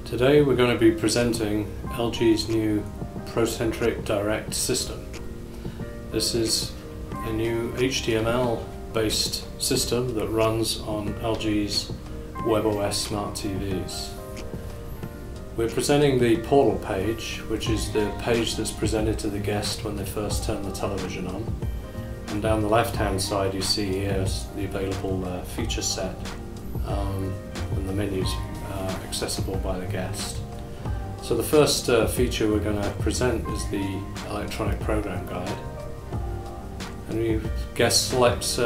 Today we're going to be presenting LG's new ProCentric Direct system. This is a new HTML-based system that runs on LG's WebOS smart TVs. We're presenting the portal page, which is the page that's presented to the guest when they first turn the television on. And down the left-hand side you see here the available feature set and the menus accessible by the guest. So the first feature we're going to present is the electronic program guide. And the guest selects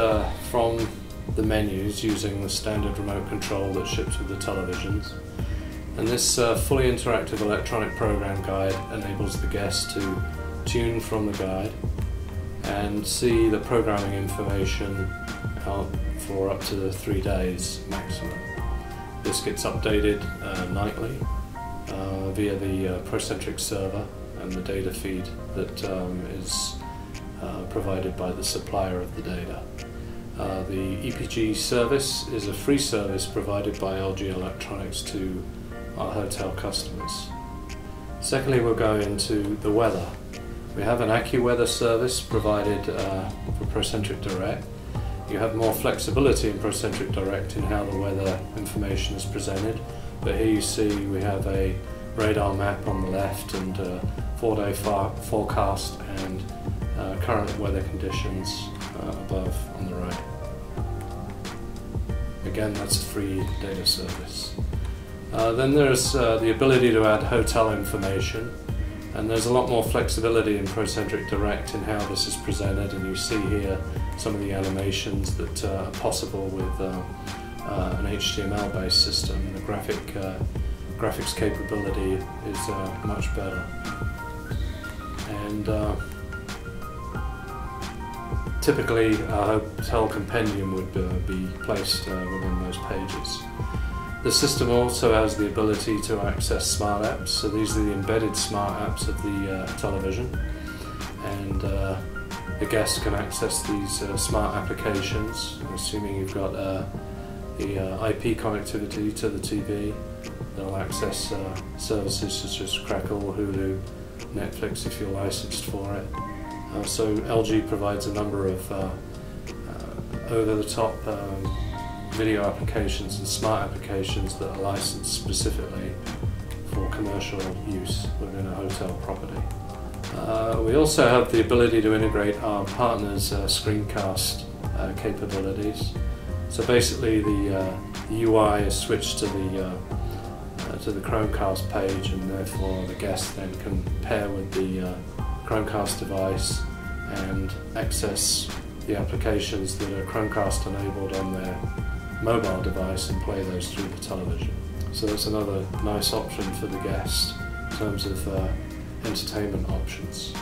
from the menus using the standard remote control that ships with the televisions. And this fully interactive electronic program guide enables the guest to tune from the guide and see the programming information out for up to 3 days maximum. This gets updated nightly via the ProCentric server and the data feed that is provided by the supplier of the data. The EPG service is a free service provided by LG Electronics to our hotel customers. Secondly, we'll go into the weather. We have an AccuWeather service provided for ProCentric Direct. You have more flexibility in ProCentric Direct in how the weather information is presented, but here you see we have a radar map on the left and 4-day forecast and current weather conditions above on the right. Again, that's a free data service. Then there's the ability to add hotel information, and there's a lot more flexibility in ProCentric Direct in how this is presented, and you see here some of the animations that are possible with an HTML-based system. The graphics capability is much better. And typically a hotel compendium would be placed within those pages. The system also has the ability to access smart apps, so these are the embedded smart apps of the television, and the guests can access these smart applications, assuming you've got the IP connectivity to the TV. They'll access services such as Crackle, Hulu, Netflix if you're licensed for it. So LG provides a number of over-the-top video applications and smart applications that are licensed specifically for commercial use within a hotel property. We also have the ability to integrate our partners' Screencast capabilities. So basically the UI is switched to the Chromecast page, and therefore the guest then can pair with the Chromecast device and access the applications that are Chromecast enabled on their mobile device and play those through the television. So that's another nice option for the guest in terms of entertainment options.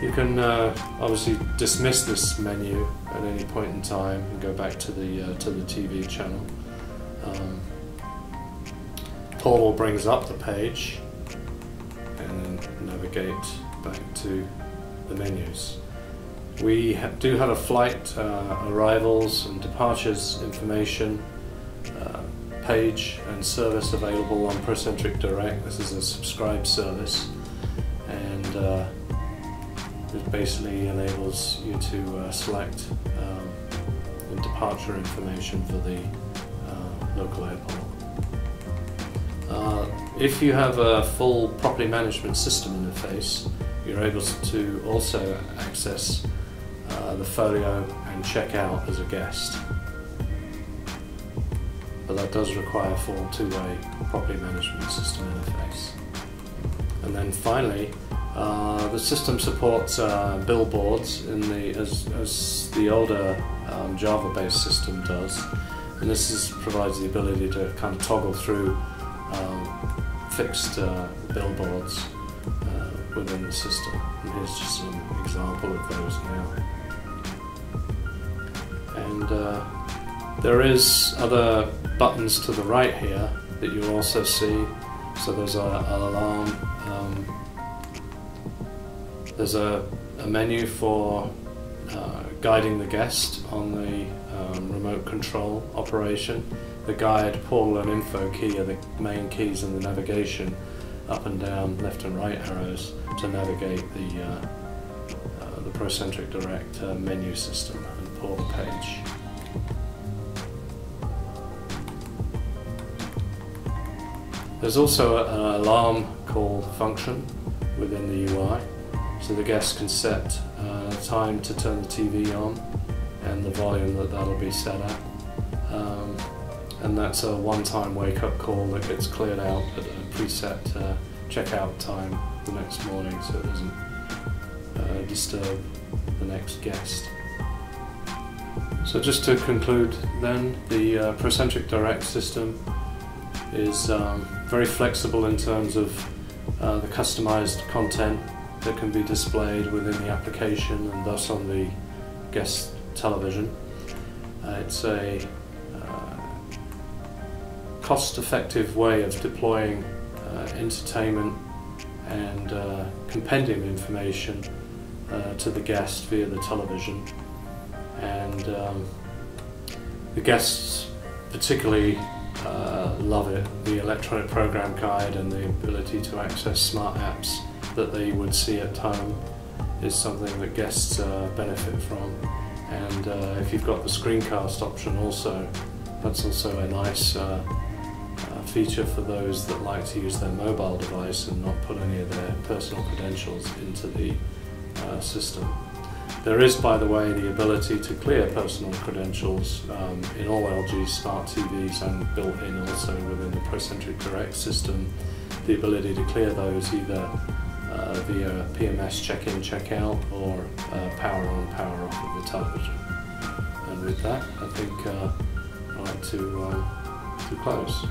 You can obviously dismiss this menu at any point in time and go back to the TV channel. Portal brings up the page and then navigate back to the menus. We do have a flight arrivals and departures information page and service available on ProCentric Direct. This is a subscribed service, and it basically enables you to select departure information for the local airport. If you have a full property management system interface, you're able to also access the folio and check out as a guest. But that does require a full two-way property management system interface. And then finally, the system supports Billboards as the older Java-based system does, and this provides the ability to kind of toggle through fixed billboards within the system. And here's just an example of those now. And there is other buttons to the right here that you'll also see. So there's an alarm, there's a menu for guiding the guest on the remote remote control operation. The guide, portal and info key are the main keys in the navigation, up and down, left and right arrows to navigate the ProCentric Direct menu system and portal page. There's also an alarm call function within the UI, so the guest can set time to turn the TV on and the volume that'll be set at. And that's a one-time wake-up call that gets cleared out at a preset checkout time the next morning, so it doesn't disturb the next guest. So just to conclude then, the ProCentric Direct system is very flexible in terms of the customized content that can be displayed within the application and thus on the guest television. It's a cost-effective way of deploying entertainment and compendium information to the guest via the television, and the guests particularly love it. The electronic program guide and the ability to access smart apps that they would see at home is something that guests benefit from. And if you've got the Screencast option also, that's also a nice feature for those that like to use their mobile device and not put any of their personal credentials into the system. There is, by the way, the ability to clear personal credentials in all LG smart TVs, and built in also within the ProCentric Direct system, the ability to clear those either via PMS check-in, check-out, or power on, power off of the television. And with that, I think I'd like to close.